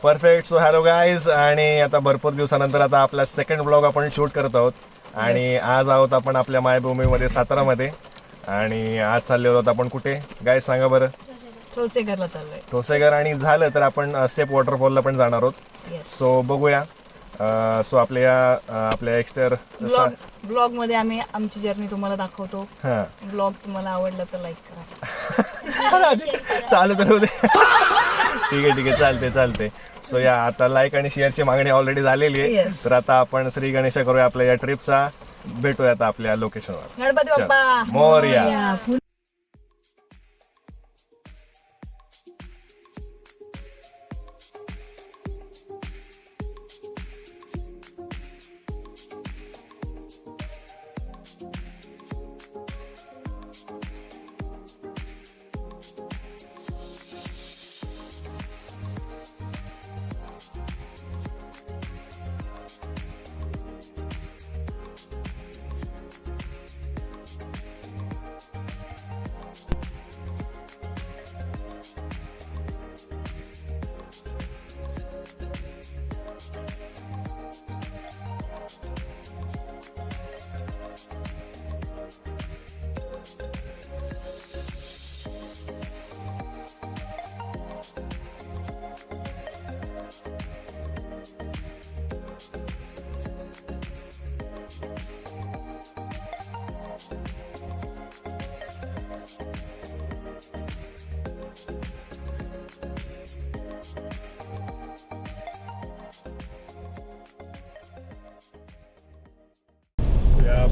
Perfect. So hello guys, आणि आता भरपूर दिवसानंतर आता आपला सेकंड ब्लॉग आपण शूट करत आहोत. आणि आज आहोत आपण आपल्या मायभूमीमध्ये सातारामध्ये. आणि आज चाललेलो आहोत आपण कुठे गाईज सांगा बरं? ठोसेघरला चाललोय. ठोसेघर, आणि झालं तर आपण स्टेप वॉटरफॉलला पण जाणार आहोत. सो बघूया. सो आपल्या एक्स्टर ब्लॉग मध्ये आम्ही आमची जर्नी तुम्हाला दाखवतो. ब्लॉग तुम्हाला आवडला तर लाईक करा. चालू तर होते. ठीक आहे चालते. सो या आता लाईक आणि शेअरची मागणी ऑलरेडी झालेली आहे. तर आता आपण श्री गणेश करूया आपल्या या ट्रिपचा. भेटूया आता आपल्या लोकेशनवर. गणपती बाप्पा मोरया.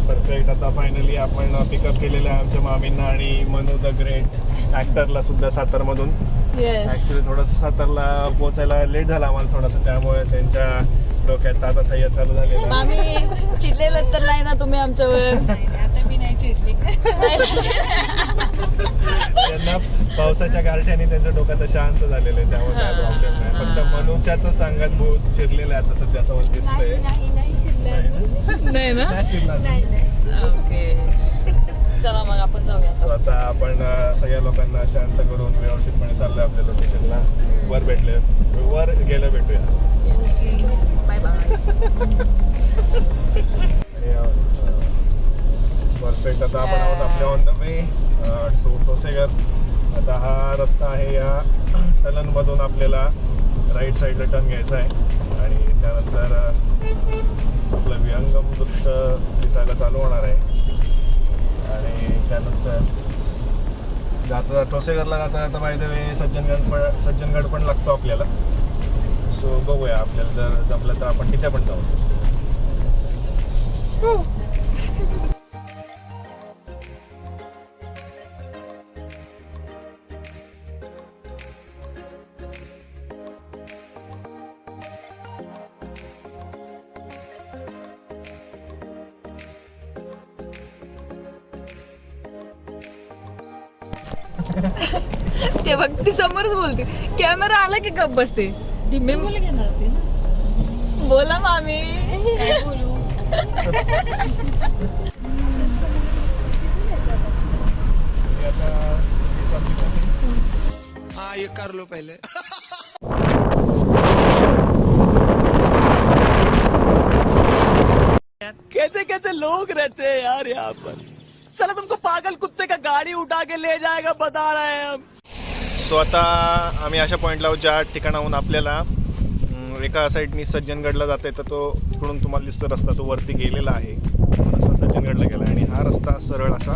परफेक्ट. आता फायनली आपण पिकअप केलेलं आहे आमच्या मामींना आणि मनू द ग्रेट ऍक्टरला सुद्धा सातारमधून. ऍक्च्युली थोडंसं सातारला पोहोचायला लेट झाला आम्हाला थोडंसं, त्यामुळे त्यांच्या डोक्यात आता तयार चालू झालेलं. मामी चिडलेलं तर नाही ना तुम्ही आमच्यावर? आता मी नाही चिडली. त्यांना पावसाच्या गारठ्याने त्यांच्या डोक्यात शांत झालेलं आहे, त्यामुळे काय प्रॉब्लेम नाही. फक्त मनूच्याच अंगात भूत शिरलेलं आहे आता सध्या असं मला दिसतंय. नाही ना? ओके, चला मग आपण जाऊया. सो आता आपण सगळ्या लोकांना शांत करून व्यवस्थितपणे चाललोय आपल्या लोकेशनला. वर गेलं भेटूया. Bye bye. परफेक्ट. आता आपण आहोत आपल्या on the way to Thoseghar. आता हा रस्ता आहे, या टनलमधून आपल्याला राईट साईडला टर्न घ्यायचा आहे आणि त्यानंतर आपलं विहंगम दृश्य दिसायला चालू होणार आहे. आणि त्यानंतर जाता ठोसेघरला जाता बाय द वे सज्जनगड पण लागतो आपल्याला. सो बघूया, आपल्याला जर जमलं तर आपण तिथे पण जाऊ. ते बघ, ती समोरच बोलते. कॅमेरा आला की गप बसते. बोला मामी. हाँ ये कर लो पहले. कैसे कैसे लोग रहते हैं यार यहाँ पर. चलो तुमको पागल कुत्ते का गाड़ी उठा के ले जाएगा बता रहे हैं हम. सो आता आम्ही अशा पॉईंटला आहोत ज्या ठिकाणाहून आपल्याला एका साईडनी सज्जनगडला जाता येतं. तो तिकडून तुम्हाला दिसतो रस्ता, तो वरती गेलेला आहे. रस्ता सज्जनगडला गेला आणि हा रस्ता सरळ असा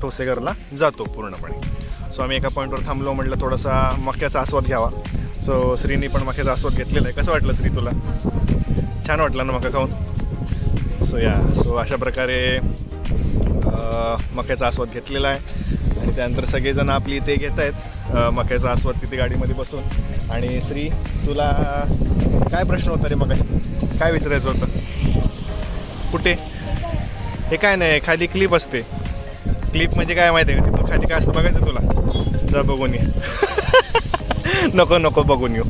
ठोसेघरला जातो पूर्णपणे. सो आम्ही एका पॉईंटवर थांबलो, म्हटलं थोडासा मक्याचा आस्वाद घ्यावा. सो श्रीनी पण मक्याचा आस्वाद घेतलेला आहे. कसं वाटलं श्री तुला? छान वाटलं ना मका खाऊन? सो अशा प्रकारे मक्याचा आस्वाद घेतलेला आहे. आणि त्यानंतर सगळेजण आपली इथे घेत आहेत मक्याचा आस्वाद तिथे गाडीमध्ये बसून. आणि श्री, तुला काय प्रश्न होता रे मगाशी? काय विचारायचं होतं? कुठे? हे काय नाही, खाली क्लिप असते. क्लिप म्हणजे काय माहिती आहे का? तिथून खाली काय असतं बघायचं तुला? जा बघून ये. नको बघून येऊ.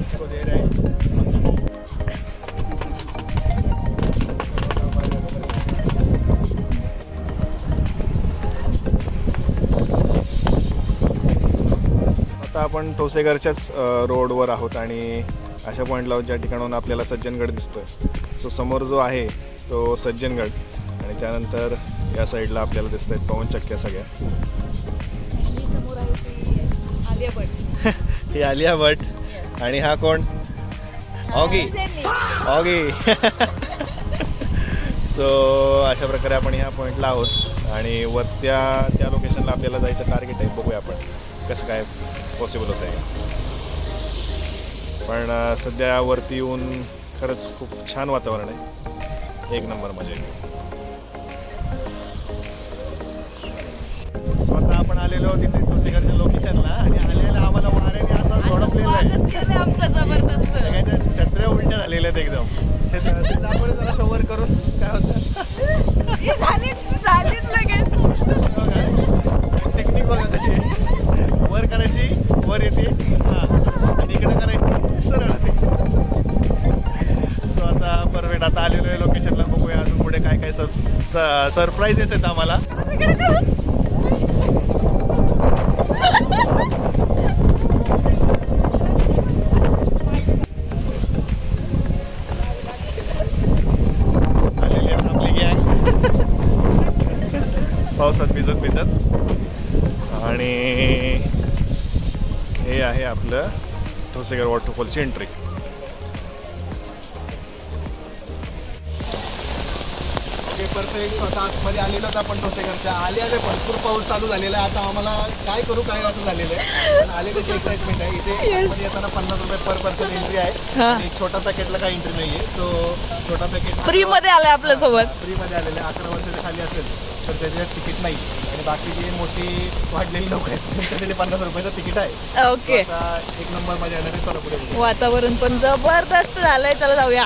इसको दे रहे हैं आपण ठोसेघरच्याच रोडवर आहोत आणि अशा पॉईंटला ज्या ठिकाणाहून आपल्याला सज्जनगड दिसतोय. सो समोर जो आहे तो सज्जनगड आणि त्यानंतर या साईडला आपल्याला दिसत आहेत पवनचक्क्या सगळ्या. ही समोर आहे ती आलिया भट. ही आलिया भट आणि हा कोण? ऑगी. ऑगी. सो अशा प्रकारे आपण ह्या पॉईंटला आहोत आणि वरत्या त्या लोकेशनला आपल्याला जायचं टार्गेट आहे. बघूया आपण कसं काय पॉसिबल होतं आहे. पण सध्या वरती येऊन खरंच खूप छान वातावरण आहे. एक नंबर मजा येते. स्वतः आपण आलेलो तिथे ठोसेघरच्या लोकेशनला आणि आलेला आम्हाला वाऱ्याने असा झोडपलेला आहे. आमचं जबरदस्त. सगळ्याच्या छत्र्या उलट्या झालेल्या आहेत एकदम. आपण जरा सवर करून काय होतं टेक्निक बघा कशी आहे. वर करायची वर येते आणि इकडे करायची सरळ होते. सो आता परफेक्ट आता आलेलो आहे लोकेशनला. बघूया अजून पुढे काय काय सरप्राईजेस आहेत आम्हाला. पावसात भिजत आणि हे आहे आपलं ठोसेघर वॉटरफॉलची एंट्री. Okay perfect. स्वतः आतमध्ये आलेलो होता आपण ठोसेघरच्या. आले भरपूर पाऊस चालू झालेला आहे. आता आम्हाला काय करू काय असं झालेलं आहे. पण आले त्याची एक्साइटमेंट आहे. इथे आतमध्ये येताना 50 रुपये पर पर्सन एंट्री आहे आणि छोटा पॅकेटला काही एंट्री नाही आहे. सो छोटा पॅकेट फ्री मध्ये आलाय आपल्यासोबत. फ्रीमध्ये आलेले 11 वर्षाच्या खाली असेल तर त्याच्यात तिकीट नाही आणि बाकी जी मोठी वाढलेली लोक आहेत त्यांच्यासाठी 50 रुपयाचं तिकीट आहे. ओके. आता एक नंबर मजा येणार आहे. चला पुढे. वातावरण पण जबरदस्त झालंय. चला जाऊया.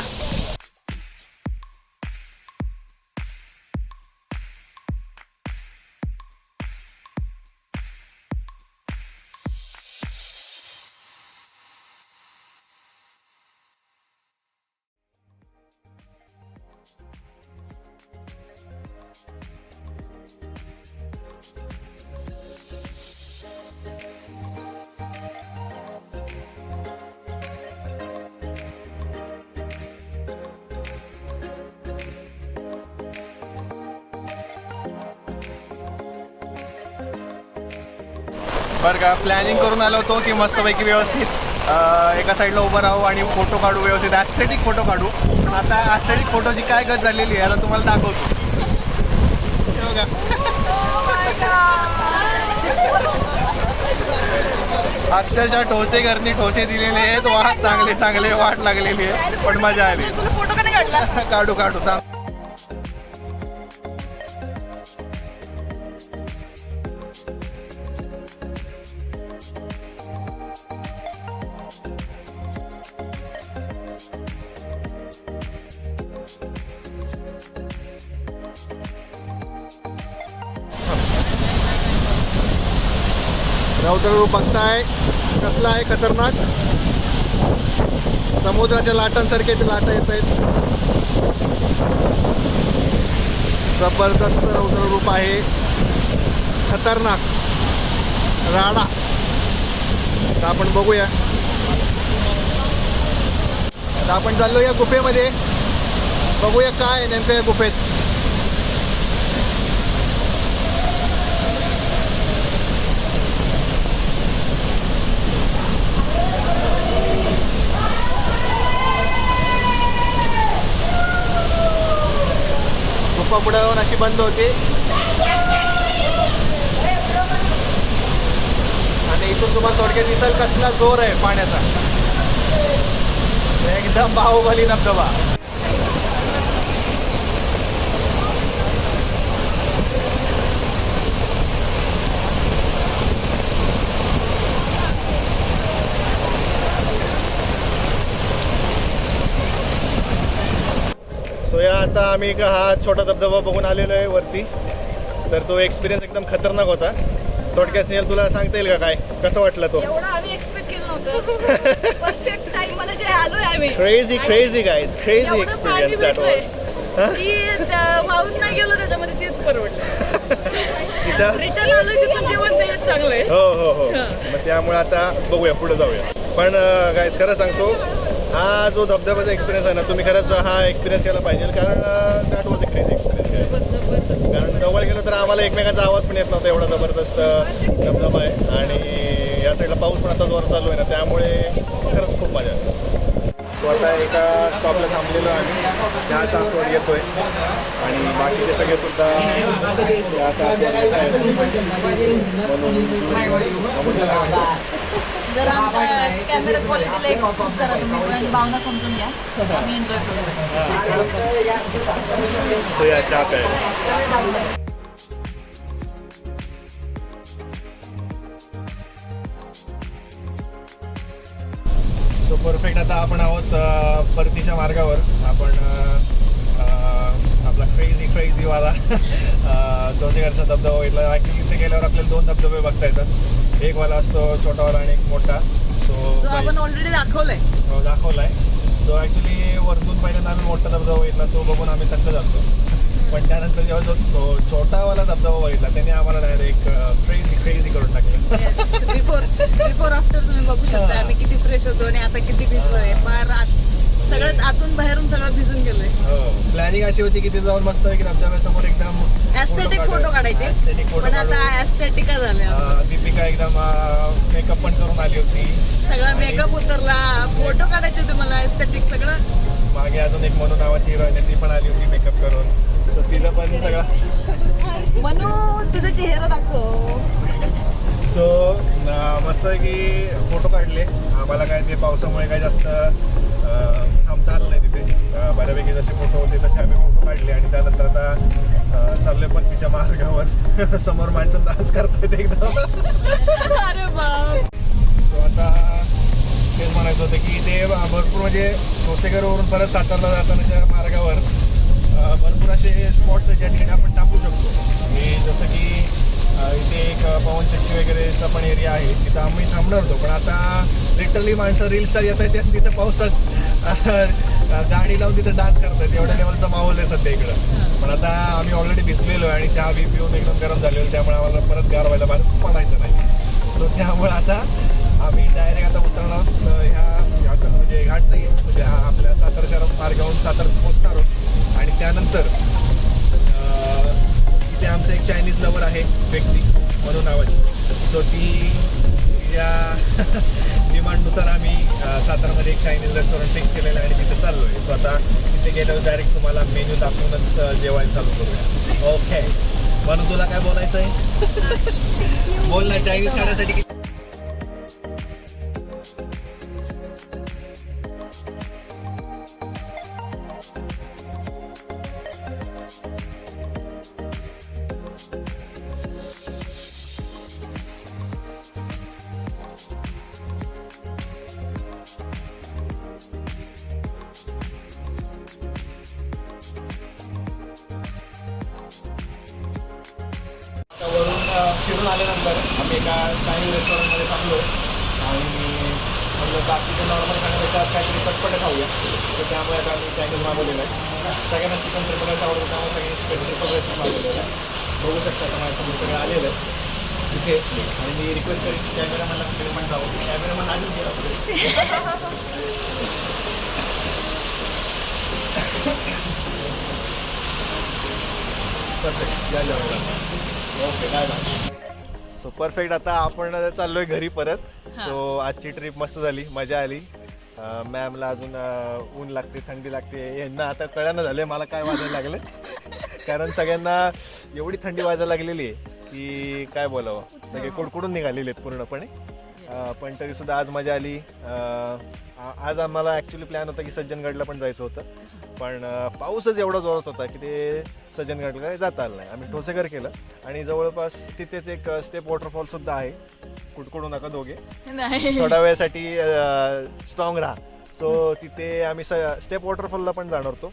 बरं का प्लॅनिंग करून आलो होतो की मस्तपैकी व्यवस्थित एका साईडला उभं राहू आणि फोटो काढू, व्यवस्थित ॲस्थेटिक फोटो काढू. पण आता ॲस्थेटिक फोटोची काय गत झालेली आहे आता तुम्हाला दाखवतो. हे बघा अक्षरशः ठोसेघरनी ठोसे दिलेले आहेत. वाट चांगले चांगले वाट लागलेली आहे पण मजा आली. फोटो का नाही काढला? काढू काढू थांब. रौद्र रूप बघताय कसला आहे खतरनाक. समुद्राच्या लाटांसारखे ते लाटा येत आहेत. जबरदस्त रौद्र रूप आहे. खतरनाक राडा. आता आपण बघूया. आता आपण चाललो या गुफेमध्ये. बघूया काय आहे नेमकं या गुफेत. गुफा पुढे जाऊन अशी बंद होती आणि इथून तुम्हाला थोडक्यात दिसेल कसला जोर आहे पाण्याचा. एकदम बाहुबली धबधबा. सो या आता आम्ही हा छोटा धबधबा बघून आलेलो आहे वरती. तर तो एक्सपिरियन्स एकदम खतरनाक होता. थोडक्यात स्नेहल तुला सांगता येईल का काय कसं वाटलं तो? एवढं आम्ही एक्सपेक्ट केलं नव्हतं. परफेक्ट टाइम मला जे आलोय आम्ही. Crazy guys, crazy experience that was. वाहून नाही गेलो त्याच्यामध्ये तेच परवडलं. तिथं रिटर्न आलो तिथून जेवण तेच चांगलं आहे. हो मग त्यामुळे आता बघूया पुढे जाऊया. पण गाईज खरं सांगतो, हा जो धबधब्याचा एक्सपिरियन्स आहे ना, तुम्ही खरंच हा एक्सपिरियन्स केला पाहिजे. कारण that was a crazy experience. कारण जवळ गेलो तर आम्हाला एकमेकांचा आवाज पण येत नव्हता, एवढा जबरदस्त धबधबा आहे. आणि या साईडला पाऊस पण आता जोरात चालू आहे ना, त्यामुळे खरंच खूप मजा आली. सो आता एका स्टॉपला थांबलेलो आम्ही, चहाचा आस्वाद घेतोय आणि बाकीचे सगळे सुद्धा चहाचा आस्वाद घेत आहेत. जर आमच्या कॅमेरा क्वालिटीला एक्सपोज करा तुम्ही, पण भावना समजून घ्या. आम्ही एन्जॉय करू. सो या चहा प्यायला. So perfect. आता आपण आहोत परतीच्या मार्गावर. आपण आपला क्रेझीवाला तोसेघरचा धबधबा बघितला. ॲक्च्युली इथे गेल्यावर आपल्याला 2 धबधबे बघता येतात. एक वाला असतो छोटावाला आणि एक मोठा. जो आपण ऑलरेडी दाखवलाय. सो ॲक्च्युली वरतून पहिल्यांदा आम्ही मोठा धबधबा बघितला, तो बघून आम्ही थक्क झालो. पण त्यानंतर जेव्हा जो छोटावाला धबधबा बघितला त्याने आम्हाला डायरेक्ट क्रेझी करून टाकलं. बिफोर आफ्टर तुम्ही बघू शकता आम्ही किती फ्रेश होतो आणि आता किती भिजलोय. सगळंच आतून बाहेरून सगळं भिजून गेलोय. हो, प्लॅनिंग अशी होती की ते जाऊन मस्त की धबधब्यासमोर एकदम ऍस्थेटिक फोटो काढायचे, पण आता ऍस्थेटिक झाले. दीपिका एकदम मेकअप पण करून आली होती. सगळा मेकअप उतरला, फोटो काढायचे होते मला ऍस्थेटिक सगळं. मागे अजून एक मनू नावाची हिरोईन आहे, ती पण आली होती मेकअप करून. तर तिचा पण सगळा मनू तुझा चेहरा दाखव. सो मस्त की फोटो काढले. आम्हाला काय ते पावसामुळे काय जास्त थांबता आलं नाही तिथे. बऱ्यापैकी जसे फोटो होते तसे आम्ही फोटो काढले आणि त्यानंतर आता चाललोय पण तिच्या मार्गावर. समोर माणसं डान्स करतायत एकदम. अरे बाप. सो आता तेच म्हणायचं होतं की ते भरपूर म्हणजे तोसेघरवरून परत सातारला जातानाच्या मार्गावर भरपूर असे स्पॉट्स आहेत ज्या ठिकाणी आपण थांबू शकतो. की जसं की इथे एक पवनचक्की वगैरेचा पण एरिया आहे, तिथं आम्ही थांबणार होतो. पण आता लिटरली माणसं रील्सचा येत आहेत आणि तिथं पावसात गाडी लावून तिथं डान्स करतात. एवढ्या लेवलचा माहोल आहे सध्या इकडं. पण आता आम्ही ऑलरेडी भिजलेलो आहे आणि चहा पिऊन एकदम गरम झालेलो, त्यामुळे आम्हाला परत गार व्हायला बाहेर पडायचं नाही. सो त्यामुळे आता आम्ही डायरेक्ट आता उतरणार आहोत ह्या म्हणजे घाट नाही म्हणजे आपल्या सातारच्या मार्गावरून सातारा पोहोचणार आहोत. आणि त्यानंतर इथे आमचं एक चायनीज लवर आहे व्यक्ती म्हणून नावाची. सो ती या डिमांडनुसार आम्ही सातारामध्ये एक चायनीज रेस्टॉरंट फिक्स केलेलं आहे आणि तिथे चाललो आहे. सो आता तिथे गेल्यावर डायरेक्ट तुम्हाला मेन्यू दाखवूनच जेवायला चालू करूया. ओके, म्हणून तुला काय बोलायचं आहे? बोल ना. चायनीज खाण्यासाठी वरून फिरून आल्यानंतर आम्ही एका चायनीज रेस्टॉरंटमध्ये थांबलो आणि म्हणलं बाकीच्या नॉर्मल खाण्यापेक्षा काहीतरी चटपट खाऊया. तर त्यामुळे आता आम्ही चायनीज मागवलेलं आहे. सगळ्यांना चिकन ट्रिपल राईस आवडतं, त्यामुळे सगळ्यांनी चिकन ट्रिपल राईस मागवलेलं आहे. बघू शकता आता माझ्यासमोर सगळं आलेलं आहे तिथे. आणि मी रिक्वेस्ट करेन की कॅमेरामॅनला तिकडे पण जाऊ. कॅमेरामॅन आधीच गेला पुढे. परफेक्ट, या जेवायला. Okay, bye bye. So perfect. आता आपण चाललोय घरी परत. सो आजची ट्रिप मस्त झाली, मजा आली. मॅमला अजून ऊन लागते, थंडी लागते. यांना आता कळायला झालं मला काय वाजायला लागलं. कारण सगळ्यांना एवढी थंडी वाजायला लागलेली आहे की काय बोलावं, सगळे कुडकुडून निघालेले आहेत पूर्णपणे. पण तरीसुद्धा आज मजा आली. आज आम्हाला ॲक्च्युली प्लॅन होता की सज्जनगडला पण जायचं होतं, पण पाऊसच एवढा जोरात होता की ते सज्जनगडला जाता आलं नाही. आम्ही तोसेघर केलं आणि जवळपास तिथेच एक स्टेप वॉटरफॉलसुद्धा आहे. कुडकुडू नका दोघे, थोड्या वेळासाठी स्ट्रॉंग राहा. सो तिथे आम्ही स्टेप वॉटरफॉलला पण जाणार होतो,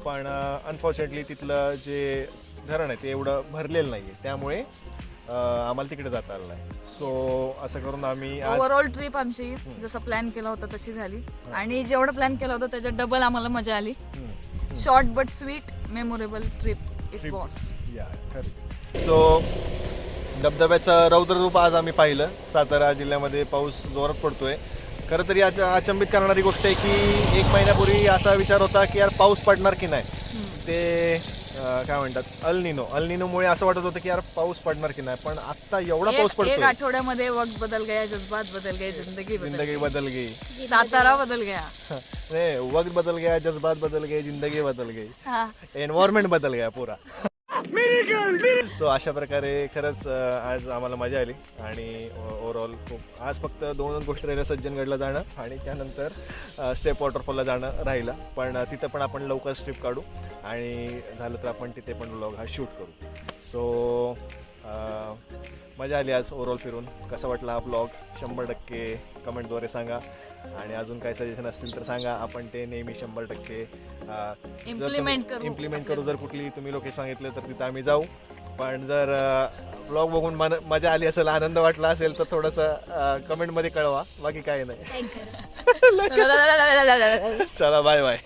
पण अनफॉर्च्युनेटली तिथलं जे धरण आहे ते एवढं भरलेलं नाही आहे, त्यामुळे आम्हाला तिकडे जाता आलं नाही. सो असं करून आम्ही ओव्हरऑल ट्रिप आमची जसं प्लॅन केला होता तशी झाली आणि जेवढं प्लॅन केलं होतं त्याच्यात डबल आम्हाला मजा आली. Short but sweet, memorable trip it was. या खरं. सो धबधब्याचं रौद्र रूप आज आम्ही पाहिलं. सातारा जिल्ह्यामध्ये पाऊस जोरात पडतोय. खरं तरी आज अचंबित करणारी गोष्ट आहे की 1 महिन्यापूर्वी असा विचार होता की यार पाऊस पडणार की नाही. ते काय म्हणतात अल्निनोमुळे असं वाटत होतं की यार पाऊस पडणार की नाही, पण आता एवढा पाऊस एक पडतोय. आठवड्यामध्ये वक्त बदल गया, जज्बात बदल गए, जिंदगी जिंदगी बदल गई. सातारा बदल गया. नाही, वक्त बदल गया, जज्बात बदल गए, जिंदगी बदल गई, हा. एन्व्हायरमेंट बदल गया पूरा. सो अशा प्रकारे खरंच आज आम्हाला मजा आली आणि ओव्हरऑल खूप. आज फक्त 2 गोष्टी राहिल्या, सज्जनगडला जाणं आणि त्यानंतर स्टेप वॉटरफॉलला जाणं राहिलं. पण तिथं पण आपण लवकर स्ट्रिप काढू आणि झालं तर आपण तिथे पण व्लॉग हा शूट करू. सो मजा आली आज ओव्हरऑल फिरून. कसा वाटला हा ब्लॉग 100% कमेंटद्वारे सांगा आणि अजून काही सजेशन असतील तर सांगा. आपण ते नेहमी 100% इम्प्लिमेंट करू. जर कुठली तुम्ही लोक सांगितलं तर तिथं आम्ही जाऊ. पण जर ब्लॉग बघून मजा आली असेल, आनंद वाटला असेल तर थोडंसं कमेंटमध्ये कळवा. बाकी काही नाही. चला बाय बाय.